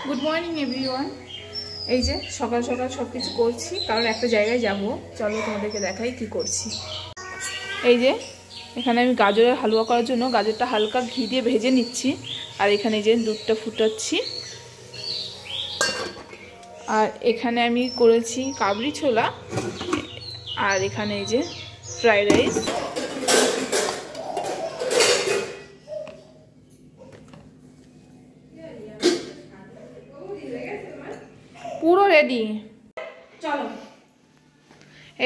Good morning everyone. এই যে সকাল সকাল সব কিছু করছি, কারণ একটা জায়গায় যাব। চলো তোমাদেরকে দেখাই কি করছি। এই যে এখানে আমি গাজরের হালুয়া করার জন্য গাজরটা হালকা ঘি দিয়ে ভেজে নিচ্ছি, আর এখানে যে দুধটা ফুটাচ্ছি। আর এখানে আমি করেছি কাবলি ছোলা, আর এখানে এই যে ফ্রাইড রাইস। পুরো রেডি, চলো।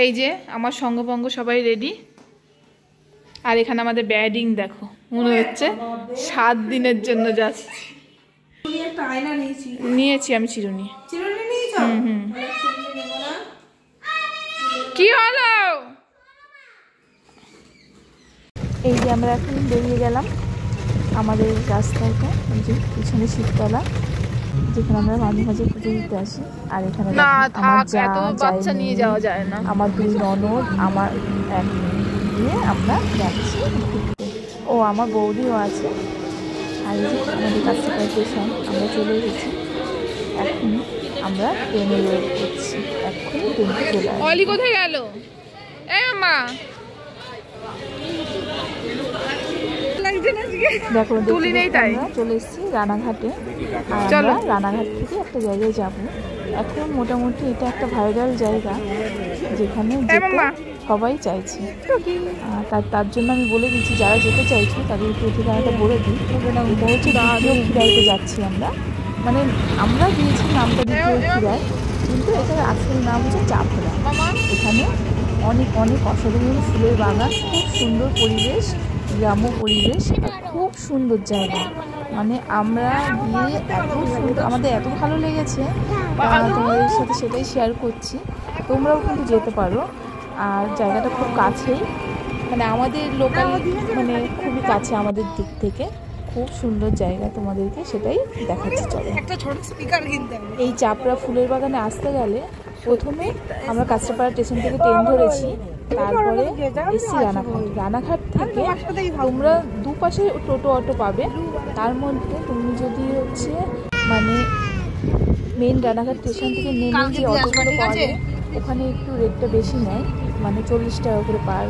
এই যে আমার সঙ্গপঙ্গ সবাই রেডি। আর এখানে আমাদের ব্যাডিং দেখো, মনে হচ্ছে 7 দিনের জন্য যাচ্ছি। নিয়েছি আমি চিরুনি। কি হলো? এই যে আমরা এখন বেরিয়ে গেলাম আমাদের রাস্তাটা, এই যে পিছনে শীততলা, যেখানে আমরা মাঝে মাঝে পুজো দিতে আসি। আর এখানে বাচ্চা নিয়ে যাওয়া যায় না, আমার 2 ননদ, আমার এক নিয়ে আমরা যাচ্ছি ঘুরতে। ও আমার বৌদিও আছে। আর এই যে আমাদের কাছে স্টেশন, আমরা চলে এসেছি। এখন আমরা ট্রেনে ওয়েট করছি, এক্ষুনি ট্রেনে চলে আসবে। অলি কোথায় গেল? এই মা দেখো, তুলি নেই, তাই চলে এসেছি রানাঘাটে। আর আমরা রানাঘাট থেকে একটা জায়গায় যাব। এখন মোটামুটি এটা একটা ভাইরাল জায়গা, যেখানে সবাই চাইছে। তার জন্য আমি বলে দিচ্ছি, যারা যেতে চাইছো তাদেরকে ঠিকানাটা বলে দিই। এটা হচ্ছে দ্বিতীয় খিরাইতে যাচ্ছি আমরা। মানে আমরা দিয়েছি নামটা দ্বিতীয় খিরাই, কিন্তু এটার আসল নাম হচ্ছে চাপড়া। এখানে অনেক অনেক অসাধারণ ফুলের বাগান, খুব সুন্দর পরিবেশ, গ্রাম্য পরিবেশ, খুব সুন্দর জায়গা। মানে আমরা গিয়ে এত সুন্দর, আমাদের এত ভালো লেগেছে, তোমাদের সাথে সেটাই শেয়ার করছি। তোমরাও কিন্তু যেতে পারো। আর জায়গাটা খুব কাছেই, মানে আমাদের লোকাল, মানে খুবই কাছে আমাদের দিক থেকে। খুব সুন্দর জায়গা, তোমাদেরকে সেটাই দেখাচ্ছি। চলো। এই চাপড়া ফুলের বাগানে আসতে গেলে প্রথমে আমরা কাঁচরাপাড়া স্টেশন থেকে ট্রেন ধরেছি, তারপরে এসছি রানাঘাট। রানাঘাট থেকে তোমরা দুপাশে টোটো অটো পাবে। তার মধ্যে তুমি যদি হচ্ছে মানে মেন রানাঘাট স্টেশন থেকে নেমে যে অটোগুলো পাবে, ওখানে একটু রেটটা বেশি নেয়, মানে 40 টাকা করে পার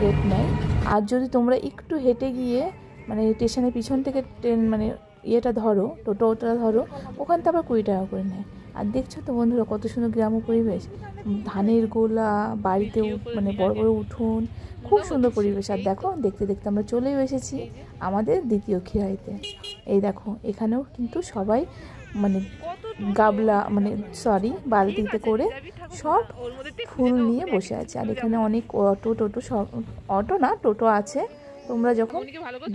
রেট নেয়। আর যদি তোমরা একটু হেঁটে গিয়ে মানে স্টেশনের পিছন থেকে ট্রেন মানে ইয়েটা ধরো, টোটোটা ধরো, ওখান থেকে আবার 20 টাকা করে নেয়। আর দেখছো তো বন্ধুরা, কত সুন্দর গ্রাম্য পরিবেশ, ধানের গোলা, বাড়িতে মানে বড় বড় উঠোন, খুব সুন্দর পরিবেশ। আর দেখো, দেখতে দেখতে আমরা চলেও এসেছি আমাদের দ্বিতীয় খিরাইতে। এই দেখো, এখানেও কিন্তু সবাই মানে গাবলা, মানে বালতিতে করে সব ফুল নিয়ে বসে আছে। আর এখানে অনেক অটো টোটো, সব অটো না টোটো আছে, তোমরা যখন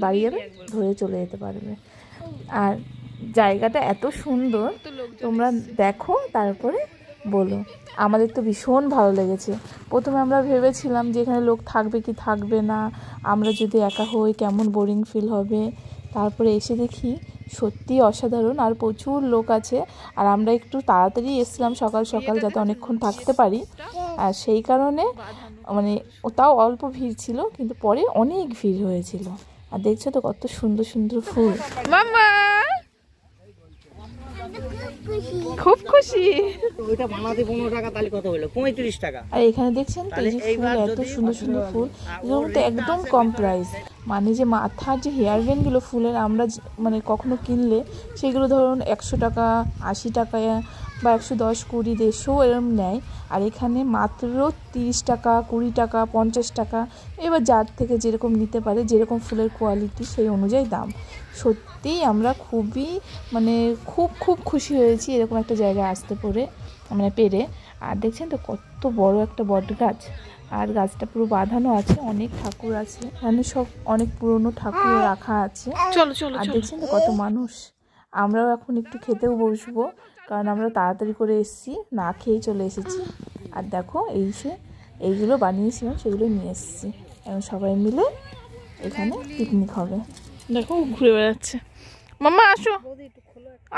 বাড়ি যাবে ধরে চলে যেতে পারবে। আর জায়গাটা এত সুন্দর, তোমরা দেখো তারপরে বলো। আমাদের তো ভীষণ ভালো লেগেছে। প্রথমে আমরা ভেবেছিলাম যে এখানে লোক থাকবে কি থাকবে না, আমরা যদি একা হই কেমন বোরিং ফিল হবে। তারপরে এসে দেখি সত্যি অসাধারণ, আর প্রচুর লোক আছে। আর আমরা একটু তাড়াতাড়ি এসেছিলাম সকাল সকাল, যাতে অনেকক্ষণ থাকতে পারি। আর সেই কারণে মানে তাও অল্প ভিড় ছিল, কিন্তু পরে অনেক ভিড় হয়েছিল। আর দেখছো তো কত সুন্দর সুন্দর ফুল। মাম্মা খুব খুশি। ওইটা বানাতে 15 টাকা, তাহলে কত হলো? 35 টাকা। আর এখানে দেখছেন তো এই যে ফুল, এত সুন্দর সুন্দর ফুল, এগুলো তো একদম কম প্রাইস। মানে যে মাথার যে হেয়ার ব্যান্ডগুলো ফুলের আমরা মানে কখনো কিনলে সেগুলো ধরুন 100 টাকা, 80 টাকা বা 110, 20, 150 এরকম নেয়। আর এখানে মাত্র 30 টাকা, 20 টাকা, 50 টাকা, এবার যার থেকে যেরকম নিতে পারে, যেরকম ফুলের কোয়ালিটি সেই অনুযায়ী দাম। সত্যিই আমরা খুবই মানে খুব খুব খুশি হয়েছি এরকম একটা জায়গায় আসতে পেরে। আর দেখছেন তো কত বড় একটা বট গাছ, আর গাছটা পুরো বাঁধানো আছে, অনেক ঠাকুর আছে এখানে, সব অনেক পুরনো ঠাকুর রাখা আছে। চলো চলো। আর দেখছেন তো কত মানুষ। আমরাও এখন একটু খেতেও বসবো, কারণ আমরা তাড়াতাড়ি করে এসেছি, না খেয়েই চলে এসেছি। আর দেখো এইগুলো বানিয়েছিলাম, সেগুলো নিয়ে এসেছি। এখন সবাই মিলে এখানে পিকনিক হবে। দেখো ঘুরে বেড়াচ্ছে। মাম্মা আসো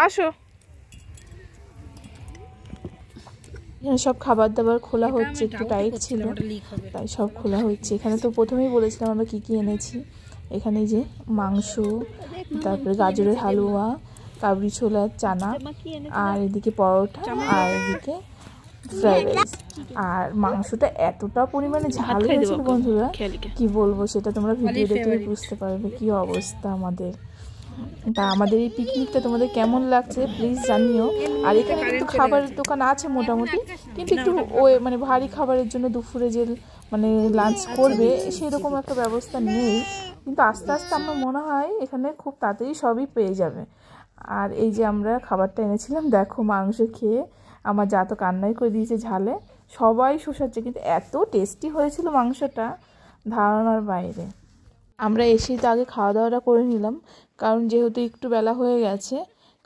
আসো। এখানে সব খাবার দাবার খোলা হচ্ছে, একটু টাইট ছিল তাই সব খোলা হচ্ছে। এখানে তো প্রথমেই বলেছিলাম আমরা কি কি এনেছি। এখানে যে মাংস, তারপরে গাজরের হালুয়া, কাবলি ছোলার চানা, আর এদিকে পরোটা, আর এদিকে ফ্রাইড রাইস। আর মাংসটা এতটা পরিমাণে ঝাল হয়েছিল বন্ধুরা, কি বলবো সেটা তোমরা ভিডিও দেখে বুঝতে পারবে কি অবস্থা আমাদের। তা আমাদের এই পিকনিকটা তোমাদের কেমন লাগছে প্লিজ জানিও। আর এখানে কিন্তু খাবারের দোকান আছে মোটামুটি, কিন্তু একটু ওই মানে ভারী খাবারের জন্য দুপুরে যে মানে লাঞ্চ করবে সেরকম একটা ব্যবস্থা নেই, কিন্তু আস্তে আস্তে আমার মনে হয় এখানে খুব তাড়াতাড়ি সবই পেয়ে যাবে। আর এই যে আমরা খাবারটা এনেছিলাম, দেখো মাংস খেয়ে আমার যা তো কান্নাই করে দিয়েছে ঝালে, সবাই শোষাচ্ছে, কিন্তু এত টেস্টি হয়েছিল মাংসটা ধারণার বাইরে। আমরা এসেই তো আগে খাওয়া দাওয়াটা করে নিলাম, কারণ যেহেতু একটু বেলা হয়ে গেছে,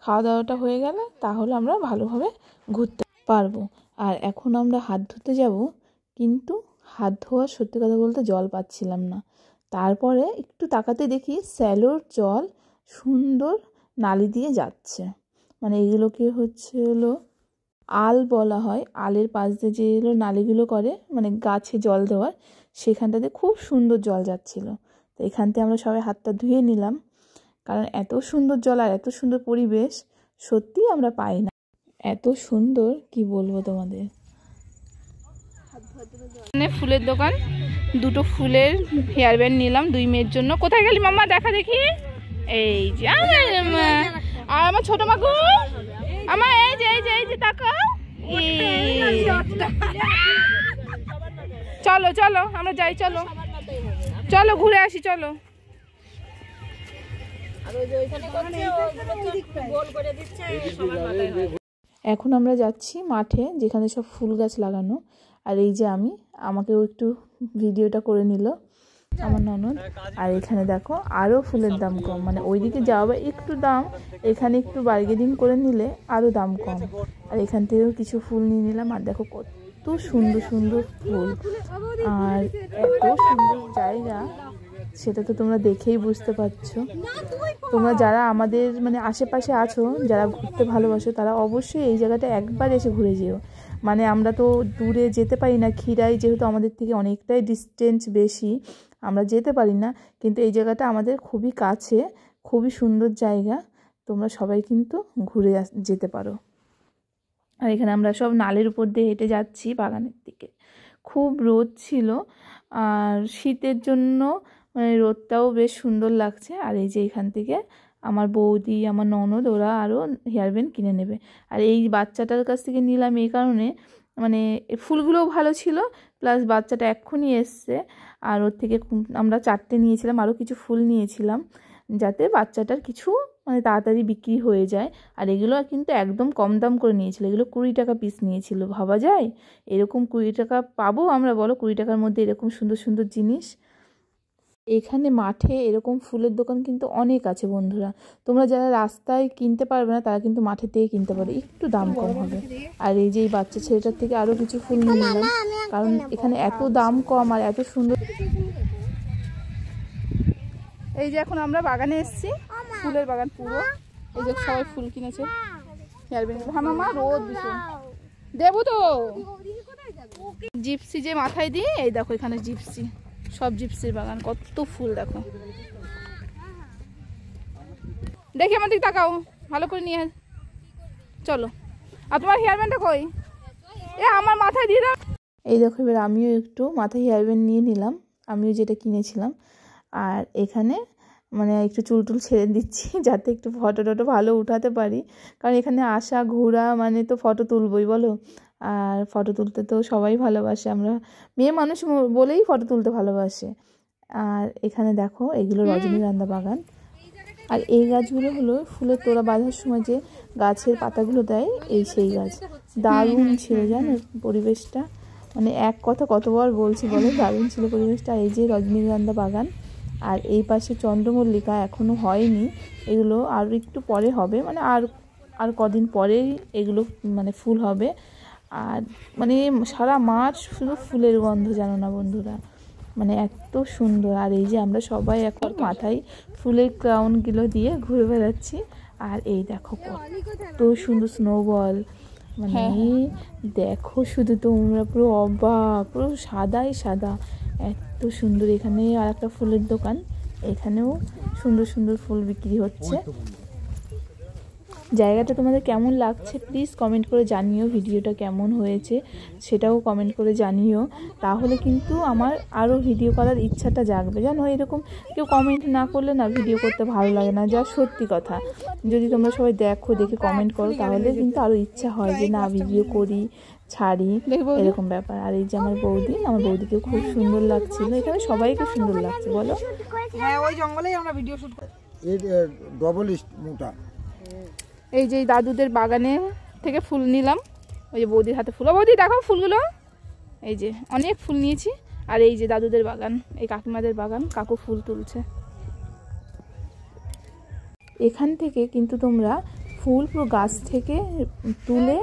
খাওয়া দাওয়াটা হয়ে গেলে তাহলে আমরা ভালোভাবে ঘুরতে পারবো। আর এখন আমরা হাত ধুতে যাব, কিন্তু হাত ধোয়ার সত্যি কথা বলতে জল পাচ্ছিলাম না। তারপরে একটু তাকাতে দেখি স্যালোর জল সুন্দর নালি দিয়ে যাচ্ছে, মানে এগুলোকে হলো আল বলা হয়। আলের পাশ দিয়ে যেগুলো নালিগুলো করে মানে গাছে জল দেওয়ার, সেখানটাতে খুব সুন্দর জল যাচ্ছিলো। তো এখান থেকে আমরা সবাই হাতটা ধুয়ে নিলাম, কারণ এত সুন্দর জল আর এত সুন্দর পরিবেশ সত্যি আমরা পাই না। এত সুন্দর কি বলবো তোমাদের। ফুলের দোকান, দুটো ফুলের হেয়ার ব্যান্ড নিলাম 2 মেয়ের জন্য। কোথায় গেলি মাম্মা দেখা দেখি? এই যে আর আমার ছোট মাকু, আমার এই যে এই যে এই যে তাকাও। চলো চলো আমরা যাই, চলো চলো ঘুরে আসি, চলো। এখন আমরা যাচ্ছি মাঠে, যেখানে সব ফুল গাছ লাগানো। আর এই যে আমাকেও একটু ভিডিওটা করে নিল আমার ননদ। আর এখানে দেখো আরও ফুলের দাম কম, মানে ওইদিকে যাওয়া একটু দাম, এখানে একটু বার্গেনিং করে নিলে আরও দাম কম। আর এখান থেকেও কিছু ফুল নিয়ে নিলাম। আর দেখো কত সুন্দর সুন্দর ফুল, আর এত সুন্দর জায়গা সেটা তো তোমরা দেখেই বুঝতে পারছো। তোমরা যারা আমাদের মানে আশেপাশে আছো, যারা ঘুরতে ভালোবাসো, তারা অবশ্যই এই জায়গাটা একবার এসে ঘুরে যেও। মানে আমরা তো দূরে যেতে পারি না, খিরাই যেহেতু আমাদের থেকে অনেকটাই ডিস্টেন্স বেশি, আমরা যেতে পারি না, কিন্তু এই জায়গাটা আমাদের খুবই কাছে, খুবই সুন্দর জায়গা, তোমরা সবাই কিন্তু ঘুরে যেতে পারো। আর এখানে আমরা সব নালের উপর দিয়ে হেঁটে যাচ্ছি বাগানের দিকে। খুব রোদ ছিল, আর শীতের জন্য মানে রোদটাও বেশ সুন্দর লাগছে। আর এই যে এখান থেকে আমার বৌদি, আমার ননদ, ওরা আরও হেয়ার ব্যান্ড কিনে নেবে। আর এই বাচ্চাটার কাছ থেকে নিলাম এই কারণে, মানে ফুলগুলোও ভালো ছিল, প্লাস বাচ্চাটা এক্ষুনি এসছে। আর ওর থেকে আমরা 4টে নিয়েছিলাম, আরও কিছু ফুল নিয়েছিলাম, যাতে বাচ্চাটার কিছু মানে তাড়াতাড়ি বিক্রি হয়ে যায়। আর এগুলো কিন্তু একদম কম দাম করে নিয়েছিল, এগুলো 20 টাকা পিস নিয়েছিল। ভাবা যায় এরকম 20 টাকা পাবো আমরা, বলো? 20 টাকার মধ্যে এরকম সুন্দর সুন্দর জিনিস। এখানে মাঠে এরকম ফুলের দোকান কিন্তু অনেক আছে বন্ধুরা, তোমরা যারা রাস্তায় কিনতে পারবে না তারা কিন্তু মাঠে থেকে কিনতে পারবে, একটু দাম কম হবে। আর এই যে এই বাচ্চা ছেলেটার থেকে আরও কিছু ফুল নিয়ে নিলাম, কারণ এখানে এত দাম কম আর এত সুন্দর। এই যে এখন আমরা বাগানে এসেছি, ফুলের বাগান পুরো, এই যে সবাই ফুল কিনেছে। হেয়ার ব্যান্ড, হ্যাঁ মামা রোদ ভীষণ দেবো তো। জিপসি যে মাথায় দিয়ে, এই দেখো এখানে জিপসি, সব জিপসির বাগান, কত ফুল দেখো। দেখি আমার দিকে তাকাও, ভালো করে নিয়ে চলো। আর তোমার হেয়ার ব্যান্ডটা কই? এ আমার মাথায় দিয়ে দাও। এই দেখো এবার আমিও একটু মাথায় হেয়ার ব্যান্ড নিয়ে নিলাম, আমিও যেটা কিনেছিলাম। আর এখানে মানে একটু চুল টুল ছেড়ে দিচ্ছি, যাতে একটু ফটো টটো ভালো উঠাতে পারি, কারণ এখানে আসা ঘোরা মানে তো ফটো তুলবই বলো। আর ফটো তুলতে তো সবাই ভালোবাসে, আমরা মেয়ে মানুষ বলেই ফটো তুলতে ভালোবাসে। আর এখানে দেখো এগুলো রজনীগন্ধা বাগান। আর এই গাছগুলো হলো ফুলের তোড়া বাঁধার সময় যে গাছের পাতাগুলো দেয়, এই সেই গাছ। দারুণ ছিল জানো পরিবেশটা, মানে এক কথা কতবার বলছি বলো, দারুণ ছিল পরিবেশটা। এই যে রজনীগন্ধা বাগান, আর এই পাশে চন্দ্রমল্লিকা এখনও হয়নি, এগুলো আর একটু পরে হবে, মানে আর কদিন পরেই এগুলো মানে ফুল হবে। আর মানে সারা মাঠ শুধু ফুলের গন্ধ, জানো না বন্ধুরা, মানে এত সুন্দর। আর এই যে আমরা সবাই এখন মাথায় ফুলের ক্রাউনগুলো দিয়ে ঘুরে বেড়াচ্ছি। আর এই দেখো কত সুন্দর স্নোবল, মানে দেখো শুধু তোমরা, পুরো অবাক, পুরো সাদাই সাদা, এত সুন্দর। এখানে আর একটা ফুলের দোকান, এখানেও সুন্দর সুন্দর ফুল বিক্রি হচ্ছে। জায়গাটা তোমাদের কেমন লাগছে প্লিজ কমেন্ট করে জানিও, ভিডিওটা কেমন হয়েছে সেটাও কমেন্ট করে জানিও, তাহলে কিন্তু আমার আরও ভিডিও করার ইচ্ছাটা জাগবে। জানো এরকম কেউ কমেন্ট না করলে না ভিডিও করতে ভালো লাগে না, যা সত্যি কথা। যদি তোমরা সবাই দেখো, দেখে কমেন্ট করো, তাহলে কিন্তু আরও ইচ্ছা হয় যে না ভিডিও করি, ছাড়ি, এরকম ব্যাপার। আর এই যে আমার বৌদিকেও খুব সুন্দর লাগছিল, এখানে সবাইকে সুন্দর লাগছে বলো। হ্যাঁ ওই জঙ্গলেই আমরা ভিডিও শুট করি। এই ডবল মোটা। এই যে দাদুদের বাগানে থেকে ফুল নিলাম, ওই যে বৌদির হাতে ফুল। বৌদি দেখো ফুলগুলো, এই যে অনেক ফুল নিয়েছি। আর এই যে দাদুদের বাগান, এই কাকিমাদের বাগান, কাকু ফুল তুলছে। এখান থেকে কিন্তু তোমরা ফুল পুরো গাছ থেকে তুলে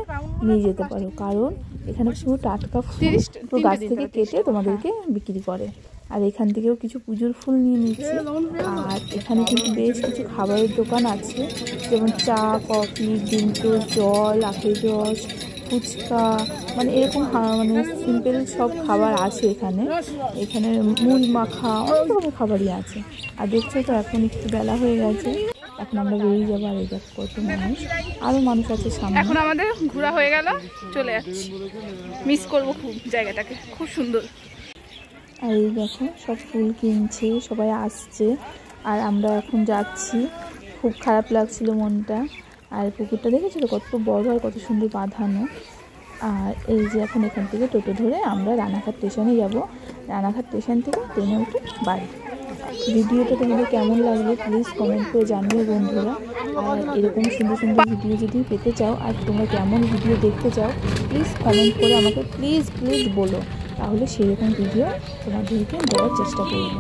নিয়ে যেতে পারো, কারণ এখানে পুরো টাটকা ফুল পুরো গাছ থেকে কেটে তোমাদেরকে বিক্রি করে। আর এখান থেকেও কিছু পুজোর ফুল নিয়ে নিচ্ছে। আর এখানে কিন্তু বেশ কিছু খাবারের দোকান আছে, যেমন চা, কফি, ডিমটো, জল, আখের রস, ফুচকা, মানে এরকম মানে সিম্পল সব খাবার আছে এখানে। এখানে মুড়ি মাখা, অনেক রকমের খাবারই আছে। আর দেখছো তো এখন একটু বেলা হয়ে গেছে, এখন আমরা বেরিয়ে যাবো। আর এই দেখ কত মানুষ, আরও মানুষ আছে সামনে। এখন আমাদের ঘোরা হয়ে গেল, চলে যাচ্ছি। মিস করবো খুব জায়গাটাকে, খুব সুন্দর। আর এই দেখো সব ফুল কিনছে, সবাই আসছে, আর আমরা এখন যাচ্ছি। খুব খারাপ লাগছিল মনটা। আর পুকুরটা দেখেছো তো কত বড় আর কত সুন্দর বাঁধানো। আর এই যে এখন এখান থেকে টোটো ধরে আমরা রানাঘাট স্টেশনে যাব। রানাঘাট স্টেশন থেকে ট্রেনে উঠে বাড়ি। ভিডিওটা তোমাদের কেমন লাগলো প্লিজ কমেন্ট করে জানিও বন্ধুরা। আর এরকম সুন্দর সুন্দর ভিডিও যদি পেতে চাও, আর তোমরা কেমন ভিডিও দেখতে চাও প্লিজ কমেন্ট করে আমাকে প্লিজ বলো, তাহলে সেরকম ভিডিও তোমাদেরকে দেওয়ার চেষ্টা করবো।